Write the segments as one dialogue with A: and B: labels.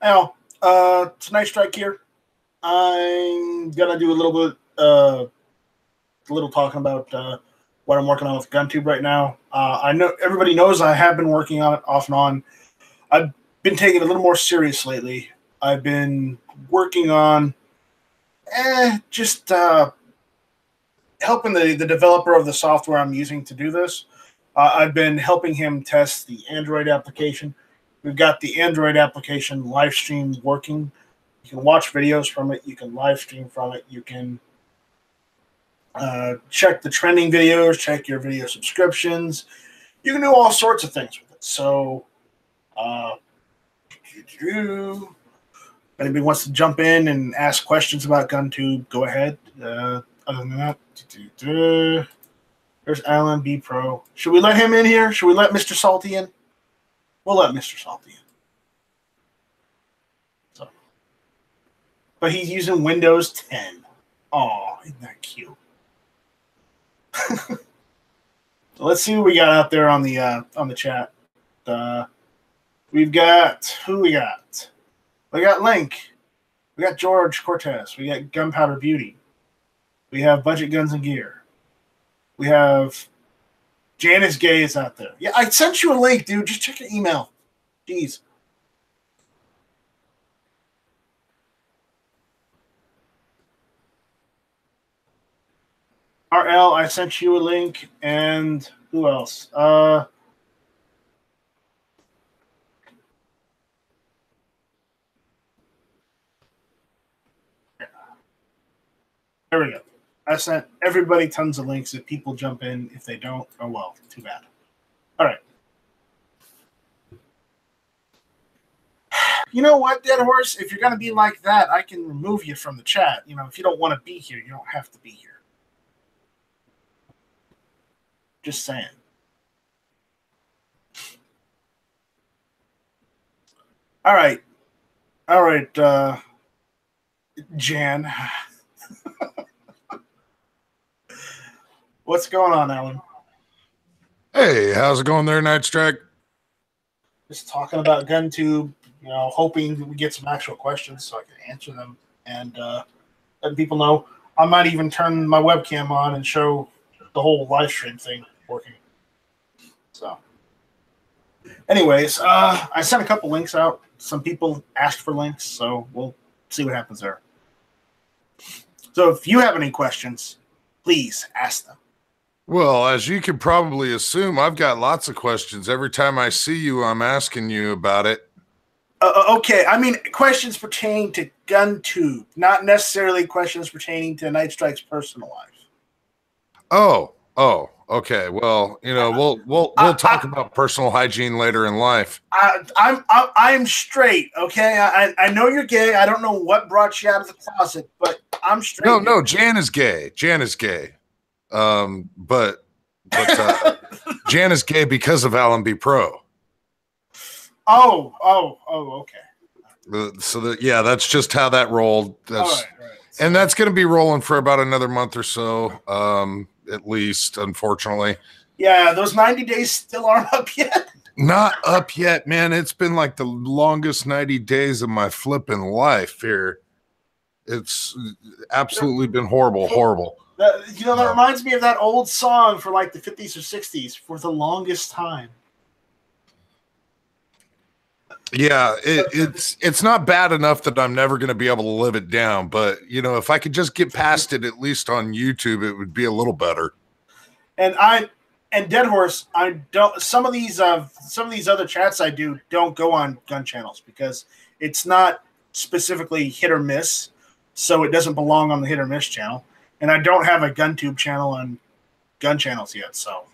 A: Now, it's nightstryke here. I'm gonna do a little talking about what I'm working on with GunTube right now. I know everybody knows I have been working on it off and on. I've been taking it a little more serious lately. I've been working on just helping the developer of the software I'm using to do this. I've been helping him test the Android application. We've got the Android application live stream working. You can watch videos from it. You can live stream from it. You can check the trending videos, check your video subscriptions. You can do all sorts of things with it. So, if anybody wants to jump in and ask questions about GunTube, go ahead. Other than that, there's Alan B Pro. Should we let him in here? Should we let Mr. Salty in? We'll let Mr. Salty in. So, but he's using Windows 10. Oh, isn't that cute? So let's see what we got out there on the chat. We've got who we got. We got Link. We got George Cortez. We got Gunpowder Beauty. We have Budget Guns and Gear. We have Janice Gay is out there. Yeah, I sent you a link, dude. Just check your email. Jeez. RL, I sent you a link. And who else? There we go. I sent everybody tons of links. If people jump in, if they don't, oh well, too bad. All right. You know what, Dead Horse? If you're going to be like that, I can remove you from the chat. You know, if you don't want to be here, you don't have to be here. Just saying. All right. All right, Jan. What's going on, Alan?
B: Hey, how's it going there, nightstryke?
A: Just talking about GunTube, you know, hoping we get some actual questions so I can answer them and let people know. I might even turn my webcam on and show the whole live stream thing working. So, anyways, I sent a couple links out. Some people asked for links, so we'll see what happens there. So if you have any questions, please ask them.
B: Well, as you can probably assume, I've got lots of questions. Every time I see you, I'm asking you about it.
A: Okay, I mean questions pertaining to GunTube, not necessarily questions pertaining to nightstryke's personal life.
B: Oh, okay. Well, you know, we'll talk about personal hygiene later in life.
A: I'm straight. Okay, I know you're gay. I don't know what brought you out of the closet, but I'm straight.
B: No, Jan is gay. Jan is gay. But Jan is gay because of Alan B Pro.
A: Oh, okay.
B: So yeah, that's just how that rolled. That's, right. And that's going to be rolling for about another month or so, at least, unfortunately.
A: Yeah, those 90 days still aren't up yet.
B: Not up yet, man. It's been like the longest 90 days of my flipping life here. It's absolutely been horrible.
A: That reminds me of that old song for like the 50s or 60s, For the Longest Time.
B: Yeah, it's not bad enough that I'm never going to be able to live it down, but you know, if I could just get past it, at least on YouTube, it would be a little better.
A: And Dead Horse, I don't. Some of these other chats I do don't go on gun channels because it's not specifically hit or miss, so it doesn't belong on the hit or miss channel. And I don't have a GunTube channel on gun channels yet, so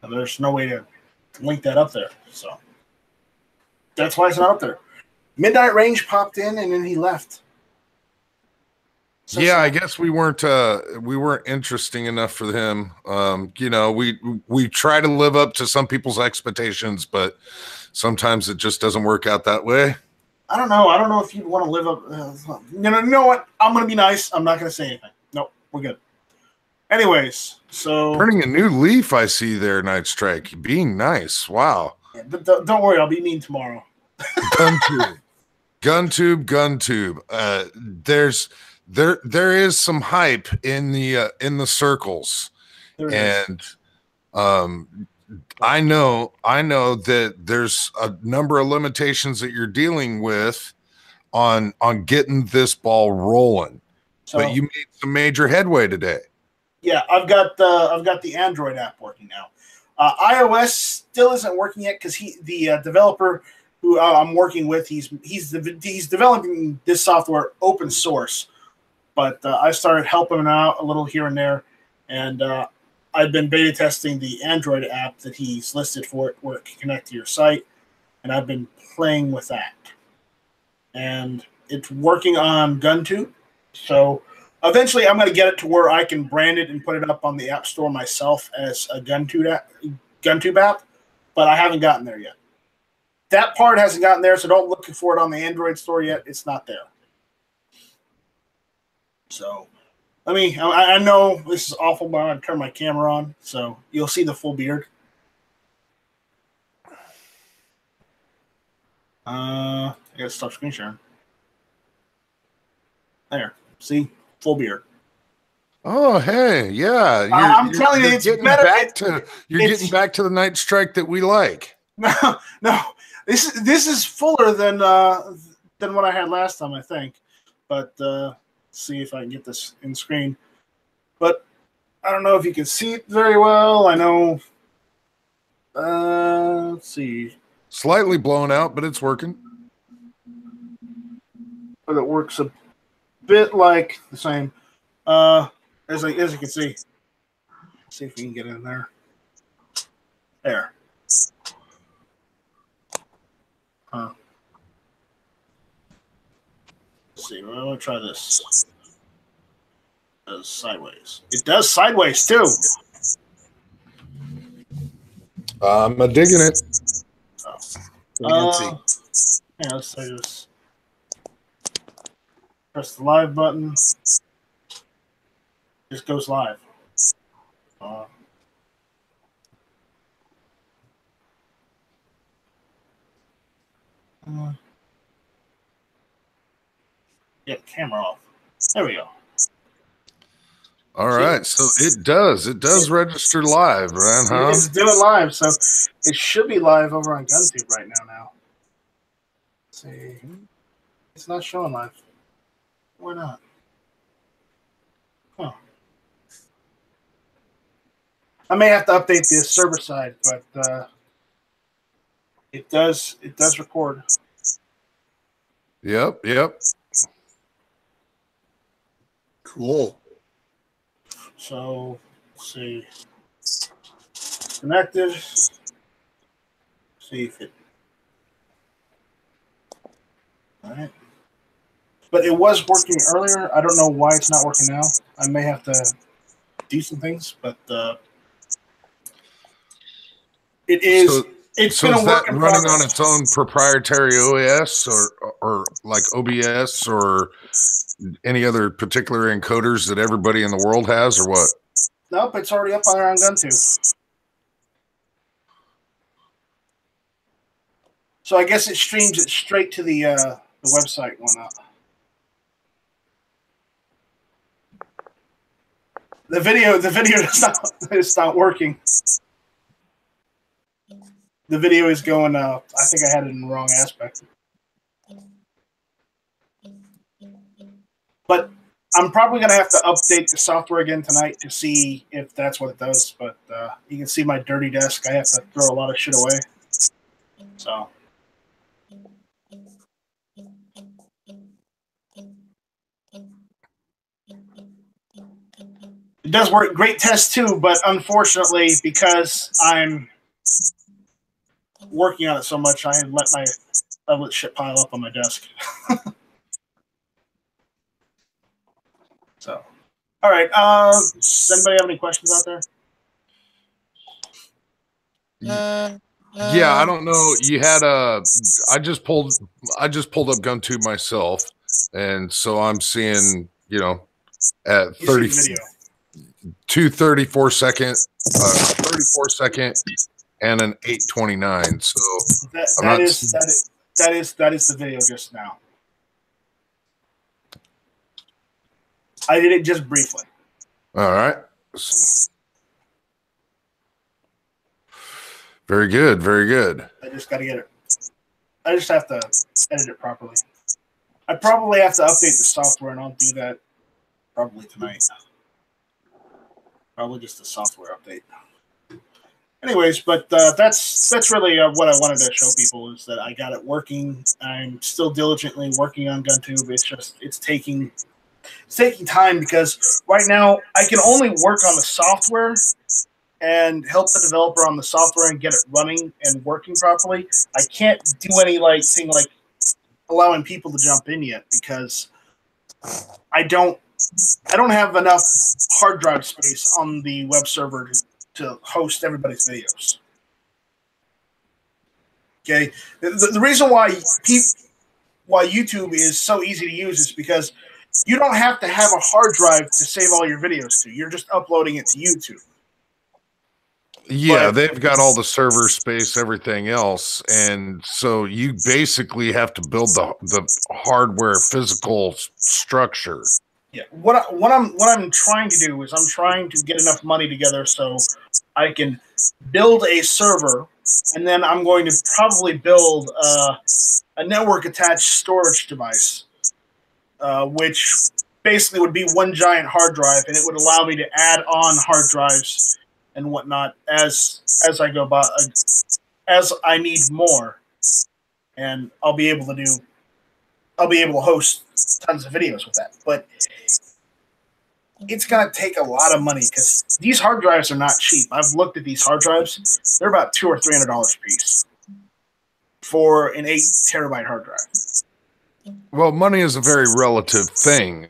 A: there's no way to link that up there. So that's why it's not up there. Midnight Range popped in and then he left. So
B: yeah, I guess we weren't interesting enough for him. You know, we try to live up to some people's expectations, but sometimes it just doesn't work out that way.
A: I don't know. I don't know if you'd want to live up. You know what? I'm going to be nice. I'm not going to say anything. Nope, we're good. Anyways, so
B: turning a new leaf, I see there, nightstryke. Being nice. Wow.
A: Yeah, don't worry, I'll be mean tomorrow.
B: GunTube, GunTube. There is some hype in the circles,
A: There it is.
B: and I know that there's a number of limitations that you're dealing with on getting this ball rolling.
A: So,
B: but you made some major headway today.
A: Yeah, I've got the Android app working now. iOS still isn't working yet because the developer who I'm working with, he's developing this software open source, but I started helping him out a little here and there, and I've been beta testing the Android app that he's listed for it, where it can connect to your site, and I've been playing with that, and it's working on GunTube, so. Eventually, I'm going to get it to where I can brand it and put it up on the App Store myself as a GunTube app, but I haven't gotten there yet. That part hasn't gotten there, so don't look for it on the Android store yet. It's not there. So, I know this is awful, but I'm going to turn my camera on, so you'll see the full beard. I got to stop screen sharing. There. See? Full beard.
B: Oh, hey, yeah.
A: I'm telling you, it's better.
B: You're getting back to the nightstryke that we like.
A: No. This is fuller than what I had last time, I think. But let's see if I can get this in screen. But I don't know if you can see it very well. I know. Let's see.
B: Slightly blown out, but it's working.
A: But it works a bit like the same. As you can see. Let's see if we can get in there. There. Let's see. I'm gonna try this. It does sideways. It does sideways too.
B: I'm digging it.
A: Yeah, let's say this. Press the live button. Just goes live. Get the camera off. There we go.
B: All right, so it does register live, right? Huh?
A: It's doing live, so it should be live over on GunTube right now. Let's see, it's not showing live. Why not? Huh. I may have to update the server side, but it does record.
B: Yep.
C: Cool.
A: So let's see. Connected. See if it. All right. But it was working earlier. I don't know why it's not working now. I may have to do some things, but it is.
B: So,
A: it's
B: so
A: been
B: is
A: a work
B: that
A: in
B: running
A: progress.
B: on its own proprietary OS or like OBS or any other particular encoders that everybody in the world has, or what?
A: Nope, it's already up on there on GunTube. So I guess it streams it straight to the website and whatnot. The video is not working. The video is going. I think I had it in the wrong aspect. But I'm probably going to have to update the software again tonight to see if that's what it does. But you can see my dirty desk. I have to throw a lot of shit away. So. It does work. Great test too, but unfortunately, because I'm working on it so much, I let shit pile up on my desk. So, all right. Does anybody have any questions out there?
B: Yeah, I don't know. You had I just pulled up GunTube myself, and so I'm seeing, at 234 second, 34 second, and an 829. So
A: that is that is the video just now. I did it just briefly.
B: All right. Very good. Very good.
A: I just got to get it. I just have to edit it properly. I probably have to update the software, and I'll do that probably tonight. Probably just a software update. Anyways, but that's really what I wanted to show people, is that I got it working. I'm still diligently working on GunTube. It's taking time, because right now I can only work on the software and help the developer on the software and get it running and working properly. I can't do any thing like allowing people to jump in yet, because I don't have enough hard drive space on the web server to host everybody's videos. Okay, the reason why YouTube is so easy to use is because you don't have to have a hard drive to save all your videos to. You're just uploading it to YouTube.
B: Yeah, they've got all the server space, everything else, and so you basically have to build the hardware physical structure.
A: Yeah, what I'm trying to do is I'm trying to get enough money together so I can build a server, and then I'm going to probably build a network attached storage device, which basically would be one giant hard drive, and it would allow me to add on hard drives and whatnot as I go by, as I need more, and I'll be able to host tons of videos with that. But it's gonna take a lot of money, because these hard drives are not cheap. I've looked at these hard drives; they're about $200 or $300 a piece for an 8 terabyte hard drive.
B: Well, money is a very relative thing.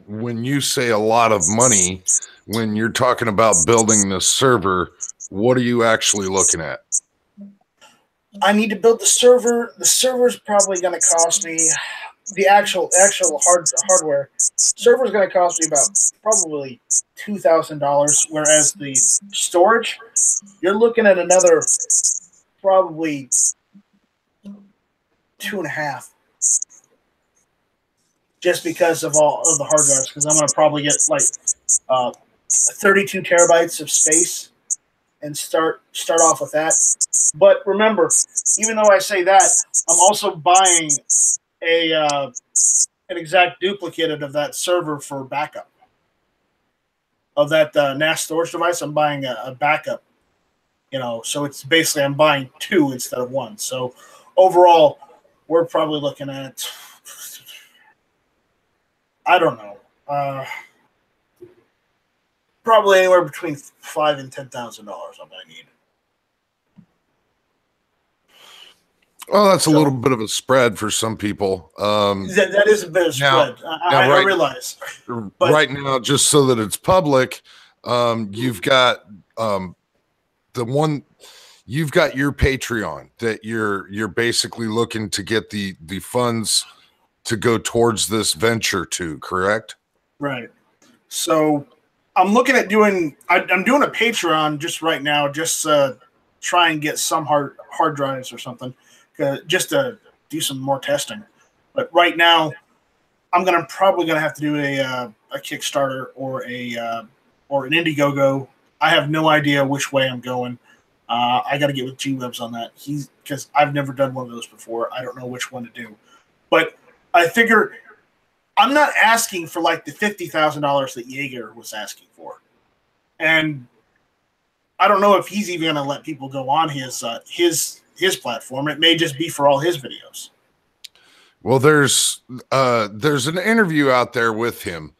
B: When you say a lot of money, when you're talking about building this server, what are you actually looking at?
A: I need to build the server. The server's probably going to cost me, the actual hardware. Server's going to cost me about probably $2,000, whereas the storage, you're looking at another probably 2.5. Just because of all of the hard drives, because I'm going to probably get 32 terabytes of space and start off with that. But remember, even though I say that, I'm also buying an exact duplicate of that server for backup. Of that NAS storage device, I'm buying a backup. So it's basically I'm buying 2 instead of 1. So overall, we're probably looking at, I don't know, probably anywhere between $5,000 and $10,000 I'm going to need.
B: Well, that's a little bit of a spread for some people.
A: That is a bit of spread. I realize.
B: But right now, just so that it's public, you've got you've got your Patreon that you're basically looking to get the funds to go towards this venture to, correct?
A: Right. So I'm looking at doing I'm doing a Patreon just right now, just try and get some hard drives or something, just to do some more testing. But right now, I'm probably gonna have to do a Kickstarter or an Indiegogo. I have no idea which way I'm going. I got to get with G-Webs on that. Because I've never done one of those before. I don't know which one to do. But I figure I'm not asking for like the $50,000 that Jaeger was asking for, and I don't know if he's even going to let people go on his platform. It may just be for all his videos.
B: Well, there's an interview out there with him,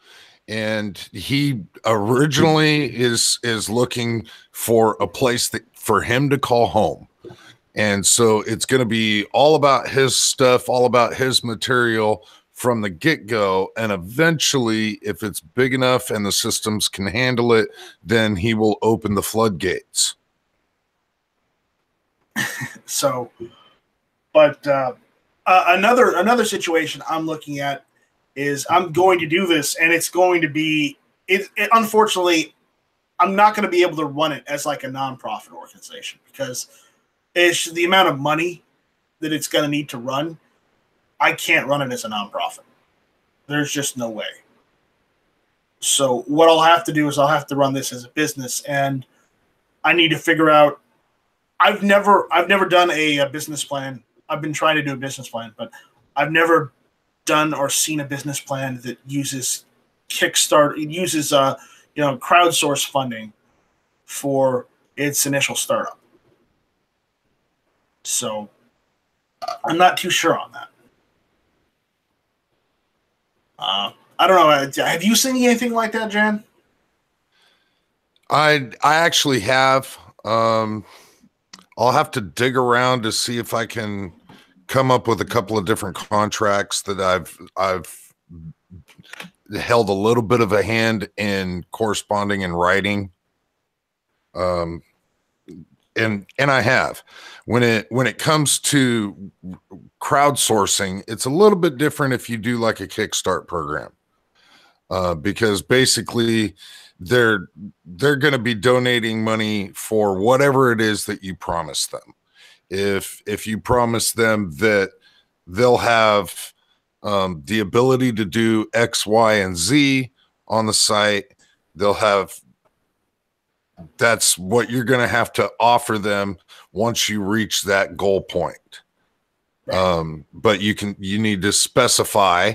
B: and he originally is looking for a place for him to call home. And so it's going to be all about his stuff, all about his material from the get-go. And eventually, if it's big enough and the systems can handle it, then he will open the floodgates.
A: So, but another situation I'm looking at is I'm going to do this, and it's going to be unfortunately, I'm not going to be able to run it as like a nonprofit organization, because it's the amount of money that it's going to need to run, I can't run it as a nonprofit. There's just no way. So what I'll have to do is I'll have to run this as a business, and I need to figure out. I've never done a business plan. I've been trying to do a business plan, but I've never done or seen a business plan that uses Kickstarter. It uses crowdsource funding for its initial startup. So I'm not too sure on that. I don't know. Have you seen anything like that, Jan?
B: I actually have. I'll have to dig around to see if I can come up with a couple of different contracts that I've held a little bit of a hand in corresponding and writing. And I have. When it comes to crowdsourcing, it's a little bit different if you do like a Kickstart program. Because basically they're going to be donating money for whatever it is that you promise them. If you promise them that they'll have the ability to do X, Y, and Z on the site, that's what you're going to have to offer them once you reach that goal point. Right. But you need to specify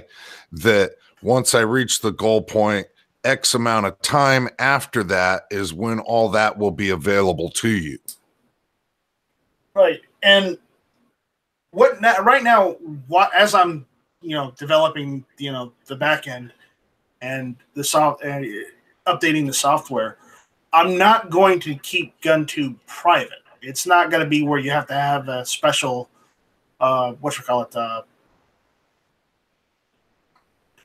B: that once I reach the goal point, X amount of time after that is when all that will be available to you.
A: Right. And right now, as I'm, developing, the back end and updating the software, I'm not going to keep GunTube private. It's not going to be where you have to have a special,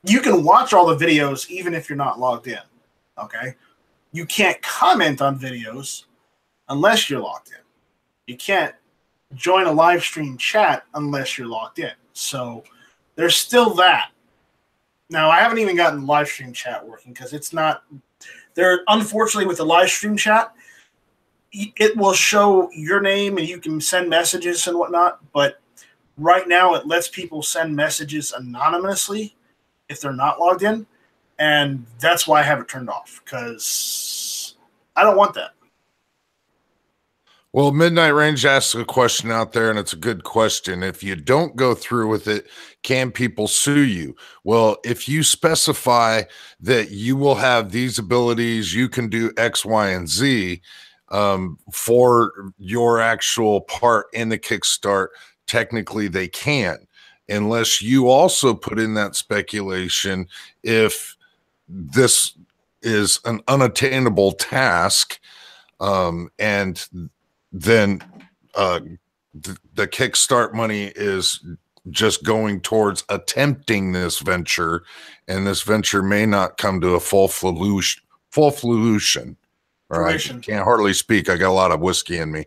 A: you can watch all the videos even if you're not logged in, okay? You can't comment on videos unless you're logged in. You can't join a live stream chat unless you're logged in. So there's still that. Now, I haven't even gotten live stream chat working because it's not there. Unfortunately, with the live stream chat, it will show your name and you can send messages and whatnot. But right now, it lets people send messages anonymously if they're not logged in. And that's why I have it turned off, because I don't want that.
B: Well, Midnight Range asks a question out there, and it's a good question. If you don't go through with it, can people sue you? Well, if you specify that you will have these abilities, you can do X, Y, and Z for your actual part in the Kickstart, technically they can, unless you also put in that speculation if this is an unattainable task, and then the Kickstart money is just going towards attempting this venture, and this venture may not come to a full fruition. All right, can't hardly speak. I got a lot of whiskey in me.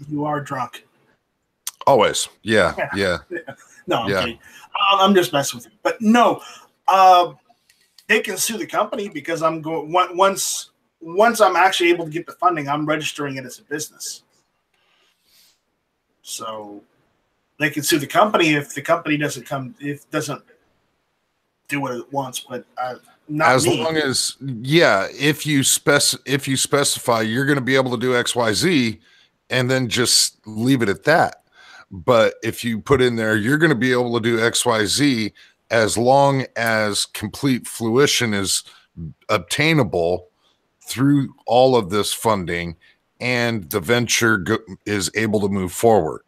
A: You are drunk.
B: Always, yeah.
A: No, I'm kidding. I'm just messing with you. But no, they can sue the company because I'm going once I'm actually able to get the funding, I'm registering it as a business. So they can sue the company if the company doesn't do what it wants, but not
B: as
A: me.
B: long as if you specify you're going to be able to do XYZ, and then just leave it at that. But if you put in there you're going to be able to do XYZ as long as complete fruition is obtainable through all of this funding and the venture is able to move forward.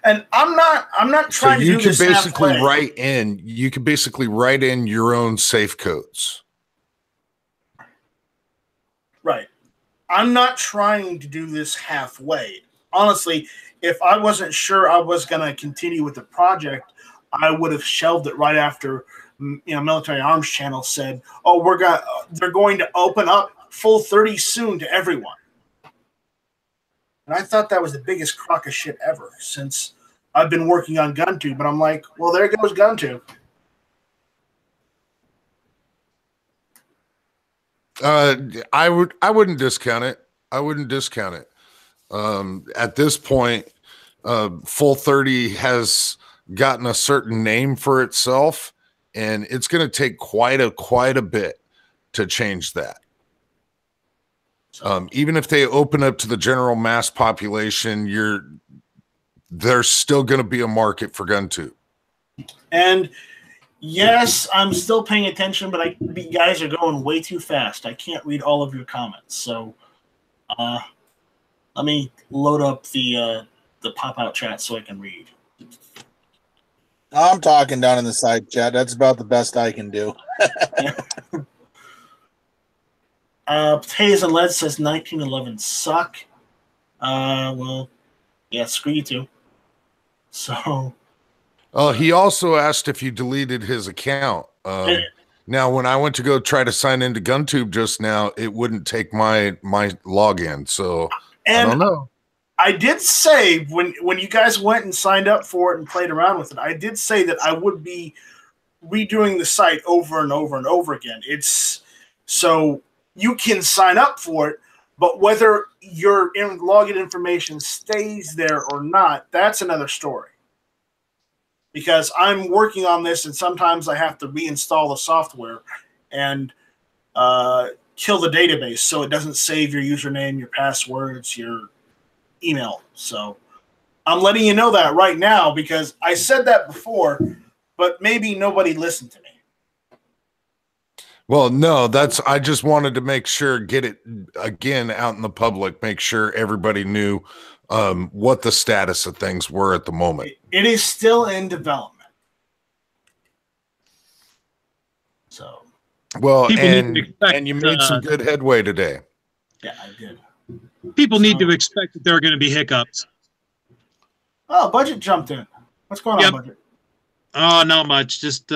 A: And I'm not trying to do this halfway.
B: You can basically write in your own safe codes.
A: Right. I'm not trying to do this halfway. Honestly, if I wasn't sure I was going to continue with the project, I would have shelved it right after Military Arms Channel said, "Oh, they're going to open up full 30 soon to everyone." And I thought that was the biggest crock of shit ever since I've been working on GunTube. But I'm like, well, there goes GunTube.
B: I wouldn't discount it. At this point, Full 30 has gotten a certain name for itself, and it's going to take quite a bit to change that. Even if they open up to the general mass population, there's still going to be a market for GunTube. And
A: yes, I'm still paying attention, but you guys are going way too fast. I can't read all of your comments. So let me load up the pop-out chat so I can read.
C: I'm talking down in the side chat. That's about the best I can do.
A: Potatoes and Lead says 1911 suck. Well, yeah, screw you too. So...
B: he also asked if you deleted his account. Now, when I went to go try to sign into GunTube just now, it wouldn't take my login. So I don't know.
A: I did say when you guys went and signed up for it and played around with it, I did say that I would be redoing the site over and over and over again. It's so you can sign up for it, but whether your login information stays there or not, that's another story. Because I'm working on this, and sometimes I have to reinstall the software and kill the database so it doesn't save your username, your passwords, your email. So I'm letting you know that right now because I said that before, but maybe nobody listened to me.
B: Well, no, I just wanted to make sure, get it again out in the public, make sure everybody knew what the status of things were at the moment.
A: It is still in development. So,
B: well, and you made some good headway today.
A: Yeah, I did.
D: People need to expect that there are going to be hiccups.
A: Oh, budget jumped in. What's going on, budget?
D: Oh, not much. Just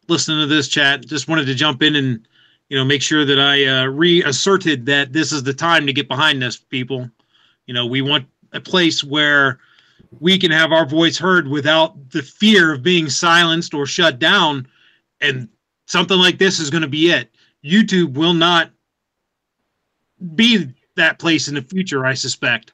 D: listening to this chat. Just wanted to jump in and make sure that I reasserted that this is the time to get behind this, people. We want a place where we can have our voice heard without the fear of being silenced or shut down. And something like this is going to be it. YouTube will not be that place in the future, I suspect.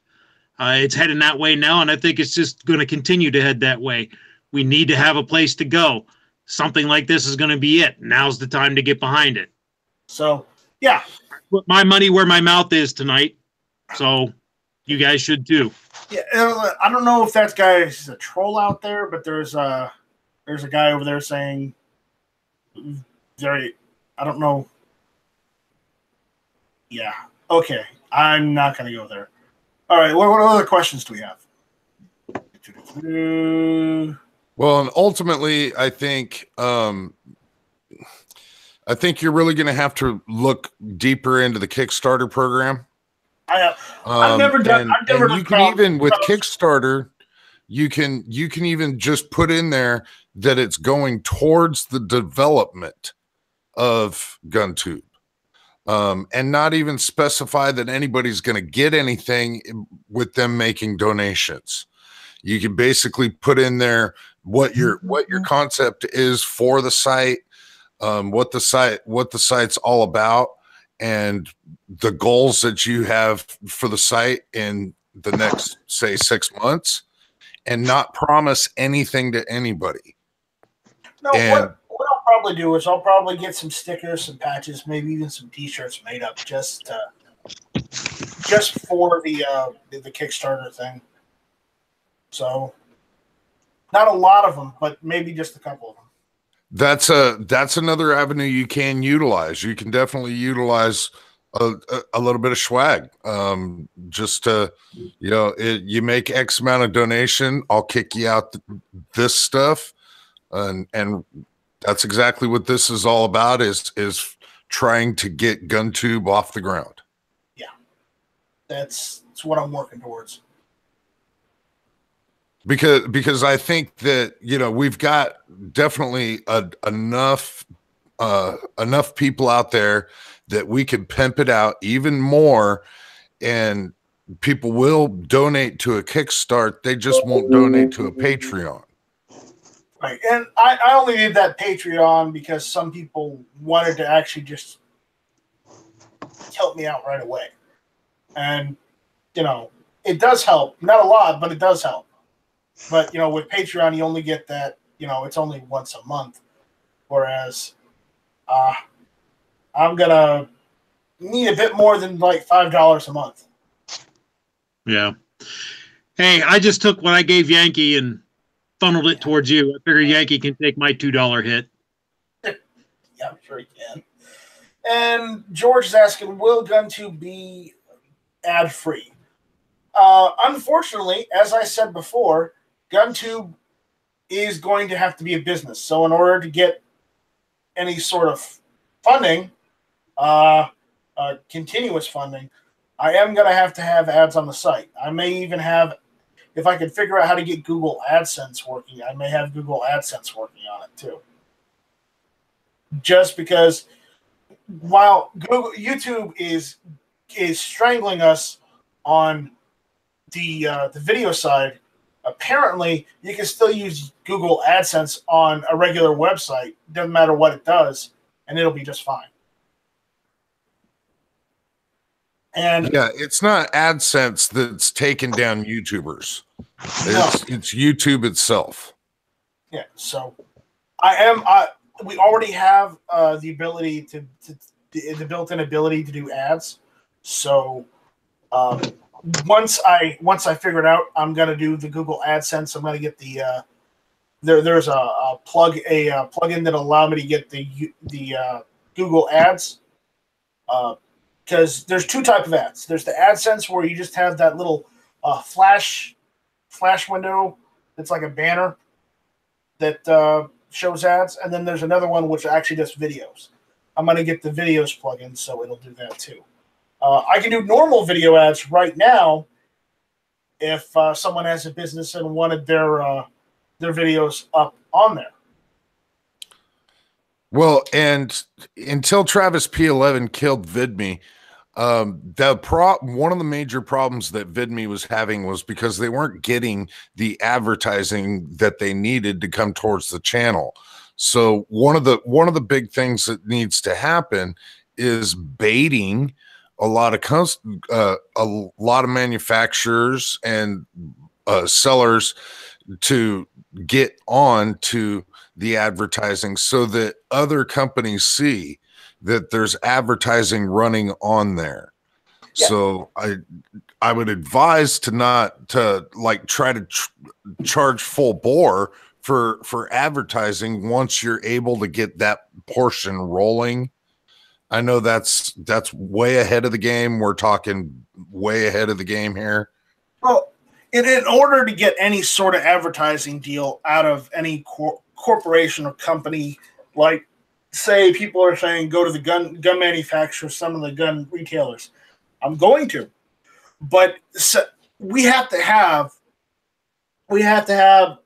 D: It's heading that way now, and I think it's just going to continue to head that way. We need to have a place to go. Something like this is going to be it. Now's the time to get behind it.
A: So, yeah.
D: Put my money where my mouth is tonight. So... you guys should too.
A: Yeah, I don't know if that guy is a troll out there, but there's a guy over there saying, I don't know. Yeah, okay. I'm not going to go there. All right, what other questions do we have?
B: Well, and ultimately, I think you're really going to have to look deeper into the Kickstarter program.
A: I've never done.
B: And you can even with Kickstarter, you can even just put in there that it's going towards the development of GunTube, and not even specify that anybody's going to get anything with them making donations. You can basically put in there what your concept is for the site, what the site's all about, and the goals that you have for the site in the next, say, 6 months, and not promise anything to anybody.
A: No, what I'll probably do is I'll probably get some stickers, some patches, maybe even some T-shirts made up just for the Kickstarter thing. So, not a lot of them, but maybe just a couple of them.
B: That's another avenue you can utilize. You can definitely utilize a little bit of swag. Just to, you make X amount of donation, I'll kick you out this stuff, and that's exactly what this is all about. Is trying to get GunTube off the ground.
A: Yeah, that's what I'm working towards.
B: Because I think that we've got definitely enough people out there that we can pimp it out even more, and people will donate to a Kickstart. They just won't donate to a Patreon.
A: Right, and I only did that Patreon because some people wanted to actually just help me out right away, and it does help. Not a lot, but it does help. But, you know, with Patreon, you only get that, you know, it's only once a month. Whereas I'm going to need a bit more than like $5 a month.
D: Yeah. Hey, I just took what I gave Yankee and funneled it towards you. I figure Yankee can take my $2 hit.
A: Yeah, I'm sure he can. And George is asking, will GunTube be ad-free? Unfortunately, as I said before, GunTube is going to have to be a business. So in order to get any sort of funding, continuous funding, I am going to have ads on the site. I may even have, if I could figure out how to get Google AdSense working, I may have Google AdSense working on it too. Just because while YouTube is strangling us on the video side, apparently you can still use Google AdSense on a regular website. Doesn't matter what it does, and it'll be just fine. And
B: yeah, it's not AdSense that's taken down YouTubers. It's YouTube itself.
A: Yeah, so we already have the ability the built-in ability to do ads. So once I figure it out, I'm gonna do the Google AdSense. I'm gonna get the there's a plugin that'll allow me to get the Google Ads. Because there's two types of ads. There's the AdSense where you just have that little flash window that's like a banner that shows ads, and then there's another one which actually does videos. I'm going to get the videos plugin, so it'll do that too. I can do normal video ads right now if someone has a business and wanted their videos up on there.
B: Well, and until Travis P11 killed VidMe, one of the major problems that VidMe was having was because they weren't getting the advertising that they needed to come towards the channel. So one of the big things that needs to happen is baiting a lot of manufacturers and sellers to get on to the advertising so that other companies see that there's advertising running on there. Yeah. So I would advise to not to like try to charge full bore for advertising once you're able to get that portion rolling. I know that's way ahead of the game. We're talking way ahead of the game here.
A: Well, in order to get any sort of advertising deal out of any corporation or company, like say people are saying go to the gun manufacturers, some of the gun retailers, I'm going to, but we have to have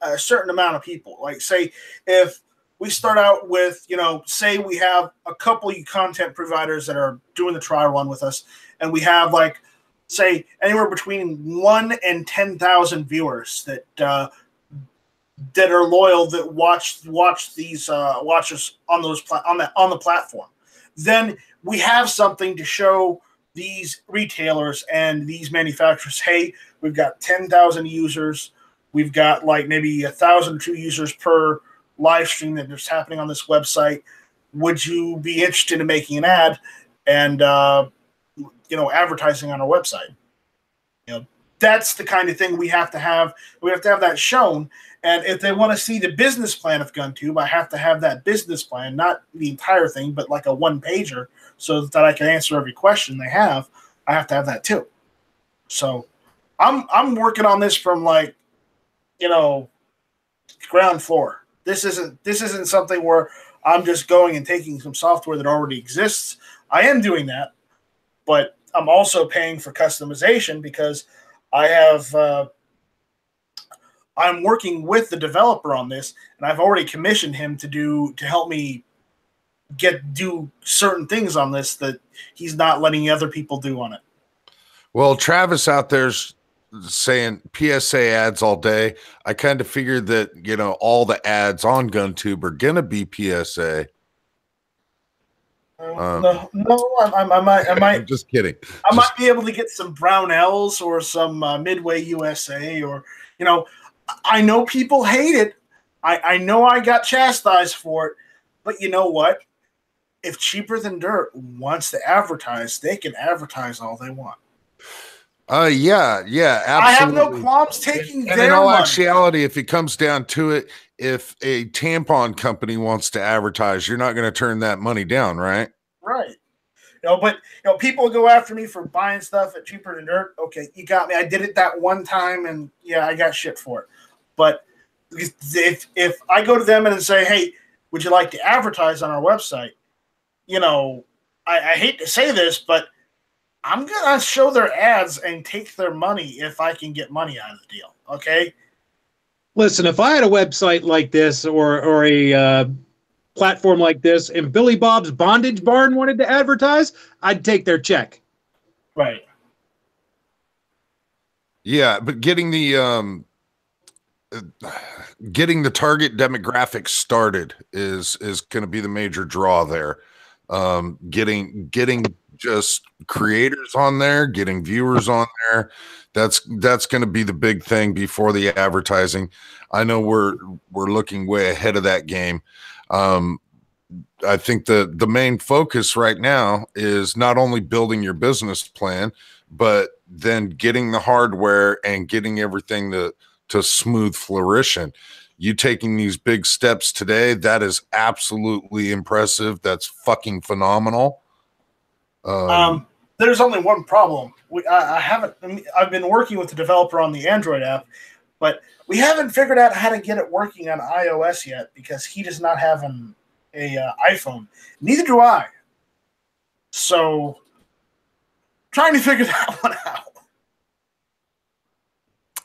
A: a certain amount of people. Like say if we start out with, say we have a couple of content providers that are doing the trial run with us, and we have like say anywhere between 1 and 10,000 viewers that are loyal, that watch these watchers on the platform. Then we have something to show these retailers and these manufacturers. Hey, we've got 10,000 users. We've got like maybe 1,000 or 2 users per live stream that is happening on this website. Would you be interested in making an ad and advertising on our website? That's the kind of thing we have to have. We have to have that shown. And if they want to see the business plan of GunTube, I have to have that business plan, not the entire thing, but like a one-pager, so that I can answer every question they have. I have to have that too. So I'm working on this from like, ground floor. This isn't something where I'm just going and taking some software that already exists. I am doing that, but I'm also paying for customization because I have I'm working with the developer on this, and I've already commissioned him to help me do certain things on this that he's not letting other people do on it.
B: Well, Travis out there's saying PSA ads all day. I kind of figured that, all the ads on GunTube are going to be PSA.
A: No, I might,
B: I'm just kidding.
A: I might be able to get some Brownells or some Midway USA, or I know people hate it. I know I got chastised for it, but you know what? If Cheaper Than Dirt wants to advertise, they can advertise all they want.
B: Yeah, absolutely.
A: I have no qualms taking
B: and
A: their
B: in all
A: money.
B: actuality, if it comes down to it, if a tampon company wants to advertise, you're not going to turn that money down, right?
A: Right. But people go after me for buying stuff at Cheaper Than Dirt. Okay, you got me. I did it that one time, and yeah, I got shit for it. But if I go to them and say, hey, would you like to advertise on our website? I hate to say this, but I'm going to show their ads and take their money if I can get money out of the deal. Okay?
D: Listen, if I had a website like this or a platform like this and Billy Bob's Bondage Barn wanted to advertise, I'd take their check.
A: Right.
B: Yeah, but getting the target demographic started is going to be the major draw there. Getting just creators on there, getting viewers on there, that's going to be the big thing before the advertising. I know we're looking way ahead of that game. I think the main focus right now is not only building your business plan, but then getting the hardware and getting everything to smooth flourishing. You taking these big steps today, that is absolutely impressive. That's fucking phenomenal.
A: There's only one problem. I've been working with the developer on the Android app, but we haven't figured out how to get it working on iOS yet because he does not have an iPhone. Neither do I. So, trying to figure that one out.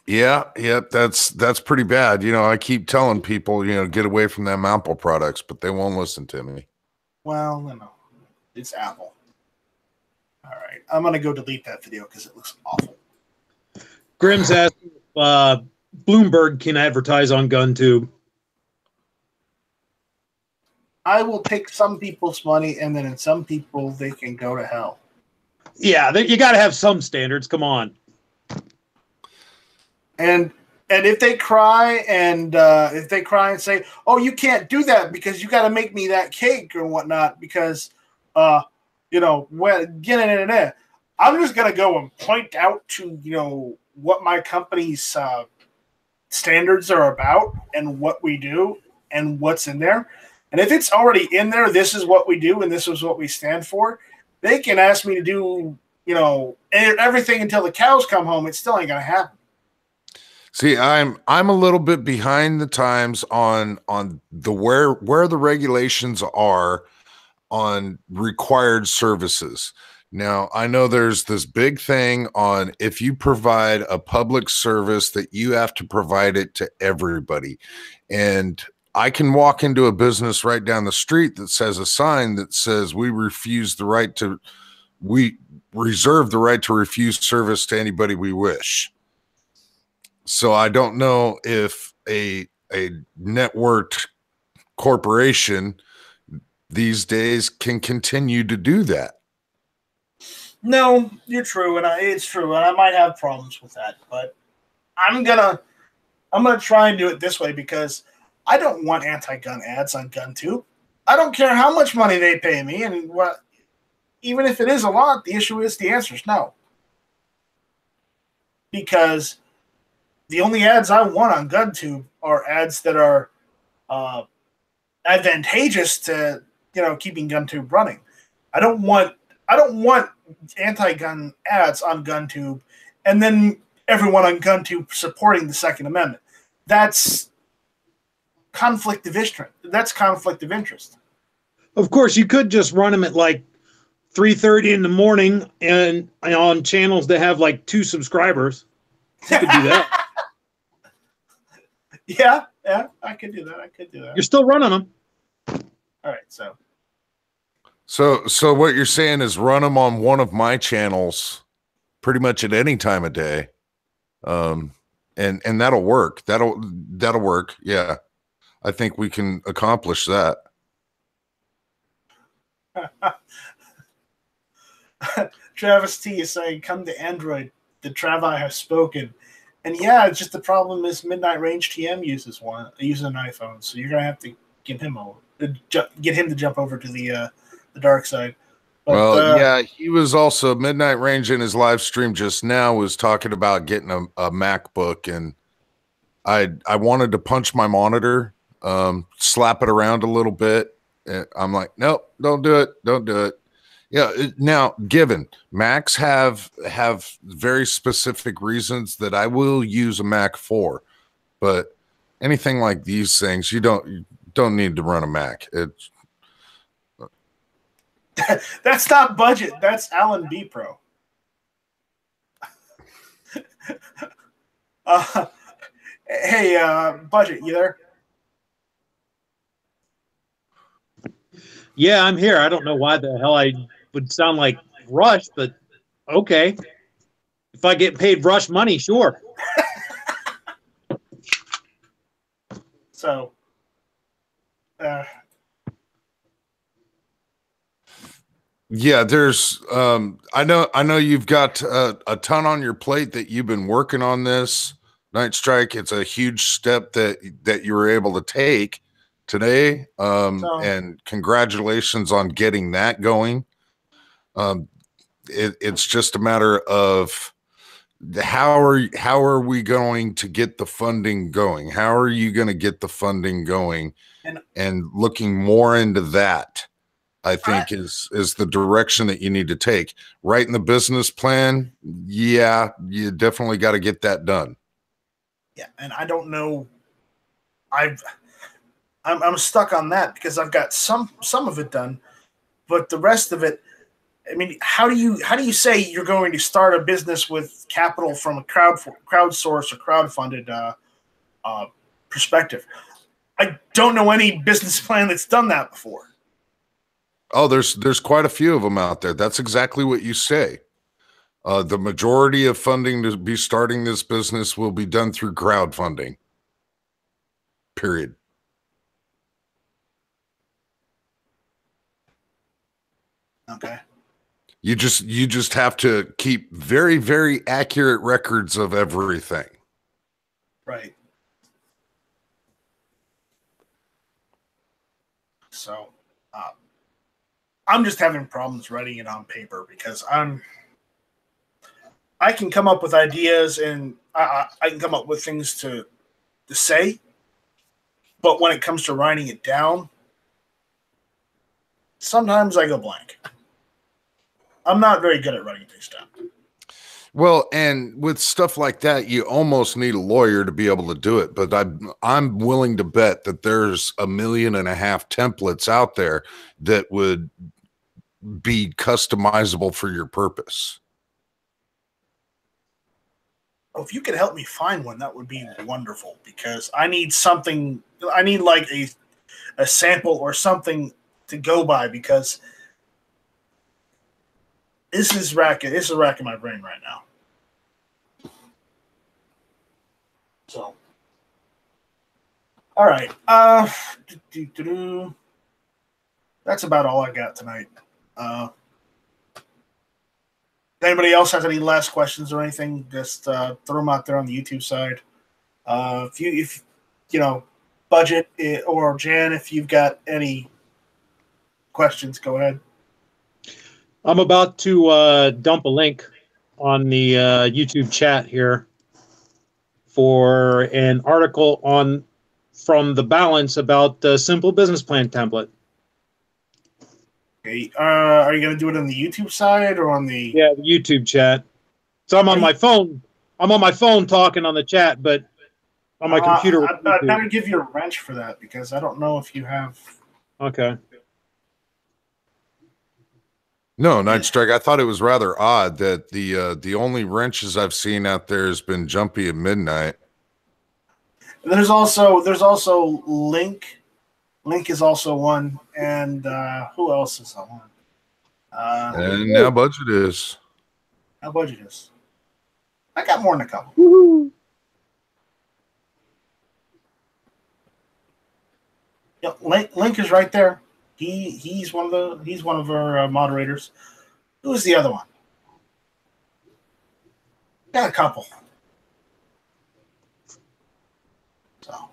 B: Yeah, that's pretty bad. I keep telling people, get away from them Apple products, but they won't listen to me.
A: Well, no, it's Apple. All right, I'm gonna go delete that video because it looks awful.
D: Grimm's asking if Bloomberg can advertise on GunTube.
A: I will take some people's money, and then in some people, they can go to hell.
D: Yeah, you got to have some standards. Come on.
A: And if they cry and say, "Oh, you can't do that because you got to make me that cake or whatnot," because when I'm just gonna go and point out to what my company's standards are about and what we do and what's in there. And if it's already in there, this is what we do and this is what we stand for. They can ask me to do everything until the cows come home. It still ain't gonna happen.
B: See, I'm a little bit behind the times on the where the regulations are on required services. Now, I know there's this big thing on if you provide a public service that you have to provide it to everybody. And I can walk into a business right down the street that says a sign that says we reserve the right to refuse service to anybody we wish. So I don't know if a networked corporation these days can continue to do that.
A: No, you're true, and it's true, and I might have problems with that, but I'm gonna try and do it this way because I don't want anti-gun ads on GunTube. I don't care how much money they pay me, and even if it is a lot, the issue is the answer is no. Because the only ads I want on GunTube are ads that are advantageous to keeping GunTube running. I don't want anti-gun ads on GunTube and then everyone on GunTube supporting the Second Amendment. That's conflict of interest. That's conflict of interest.
D: Of course, you could just run them at like 3:30 in the morning and on channels that have like 2 subscribers. You could do that.
A: Yeah, I could do that.
D: You're still running them.
A: All right, so
B: what you're saying is run them on one of my channels pretty much at any time of day. And that'll work. That'll work. Yeah. I think we can accomplish that.
A: Travis T is saying, "Come to Android. The Travi has spoken." And yeah, just the problem is Midnight Range TM uses an iPhone, so you're gonna have to get him to jump over to the dark side. But,
B: yeah, he was also Midnight Range in his live stream just now was talking about getting a MacBook, and I wanted to punch my monitor, slap it around a little bit. I'm like, nope, don't do it. Yeah. Now, given Macs have very specific reasons that I will use a Mac for, but anything like these things, you don't need to run a Mac. It's
A: that's not budget. That's Alan B Pro. Hey, budget, you there?
D: Yeah, I'm here. I don't know why the hell I would sound like Rush, but okay. If I get paid Rush money, sure.
A: So,
B: yeah, there's I know you've got a ton on your plate that you've been working on this nightstryke. It's a huge step that you were able to take today, and congratulations on getting that going. It's just a matter of how are we going to get the funding going? How are you going to get the funding going? And looking more into that, I think is the direction that you need to take. Writing the business plan, yeah, you definitely got to get that done.
A: Yeah, and I don't know. I'm stuck on that because I've got some of it done, but the rest of it, I mean, how do you say you're going to start a business with capital from a crowdsourced or crowdfunded perspective? I don't know any business plan that's done that before.
B: Oh, there's quite a few of them out there. That's exactly what you say. The majority of funding to be starting this business will be done through crowdfunding. Period.
A: Okay.
B: You just have to keep very, very accurate records of everything.
A: Right. So, I'm just having problems writing it on paper because I can come up with ideas and I can come up with things to say, but when it comes to writing it down, sometimes I go blank. I'm not very good at writing things down.
B: Well, and with stuff like that, you almost need a lawyer to be able to do it. But I'm willing to bet that there's 1.5 million templates out there that would be customizable for your purpose.
A: Oh, if you could help me find one, that would be wonderful because I need something. I need like a sample or something to go by because this is racking my brain right now. So, all right. That's about all I got tonight. If anybody else has any last questions or anything, just throw them out there on the YouTube side. If you know, budget or Jan, if you've got any questions, go ahead.
D: I'm about to dump a link on the YouTube chat here for an article from The Balance about the simple business plan template.
A: Okay. Are you going to do it on the YouTube side or on the?
D: Yeah, the YouTube chat. So I'm on my phone. I'm on my phone talking on the chat, but on my computer.
A: I better give you a wrench for that because I don't know if you have.
D: Okay.
B: No, nightstryke. I thought it was rather odd that the only wrenches I've seen out there has been Jumpy at Midnight.
A: There's also Link. Link is also one, and who else is on one?
B: And now Budget is.
A: Now Budget is. I got more than a couple.
D: Woo-hoo.
A: Yep, Link is right there. He's one of our moderators. Who's the other one? Got a couple. So.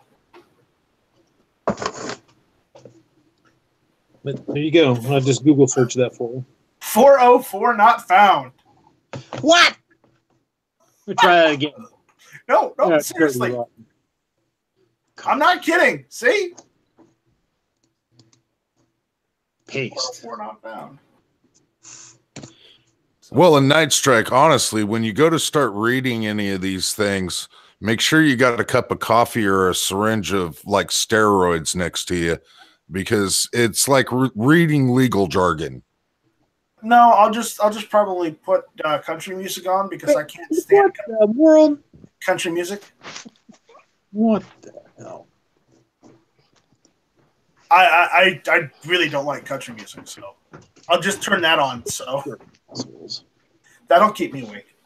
D: But there you go. I'll just Google search that for you.
A: 404 not found.
D: What? Let me try that again.
A: No,
D: Yeah,
A: seriously. I'm not kidding. See?
D: Paste.
A: 404 not found.
B: Well, in Nightstrike, honestly, when you go to start reading any of these things, make sure you got a cup of coffee or a syringe of like steroids next to you, because it's like reading legal jargon.
A: No, I'll just probably put country music on because I can't stand
D: the world?
A: country music.
D: What the hell?
A: I really don't like country music, so I'll just turn that on. So that'll keep me awake.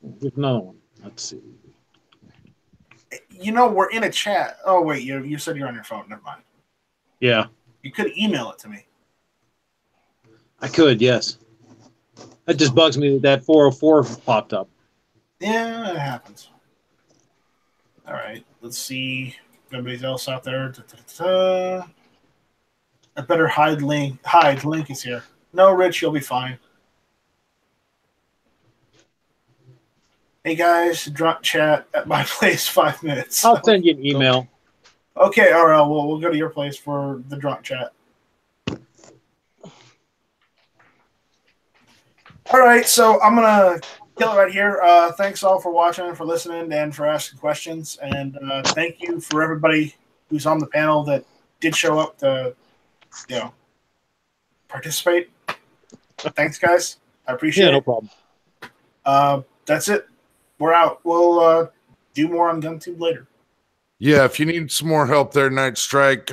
D: There's another one. Let's see.
A: You know, we're in a chat. Oh wait, you said you're on your phone. Never mind.
D: Yeah,
A: You could email it to me.
D: I could. Yes. That just bugs me that 404 popped up.
A: Yeah, it happens. All right, let's see. Nobody else out there. I better hide Link. Hide. Link is here. No, Rich, you'll be fine. Hey guys, drop chat at my place 5 minutes.
D: I'll send you an email.
A: Okay, all right. Well, we'll go to your place for the drunk chat. All right, so I'm gonna kill it right here. Thanks all for watching, for listening, and for asking questions. And thank you for everybody who's on the panel that did show up to, participate. Thanks, guys. I appreciate it.
D: No problem.
A: That's it. We're out. We'll do more on GunTube later.
B: Yeah, if you need some more help there, Nightstrike,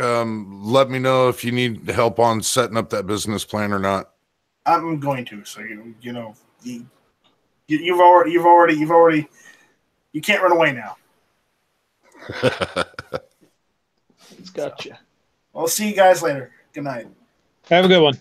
B: let me know if you need help on setting up that business plan or not.
A: I'm going to. So you've already you can't run away now.
D: It's gotcha.
A: I'll see you guys later. Good night.
D: Have a good one.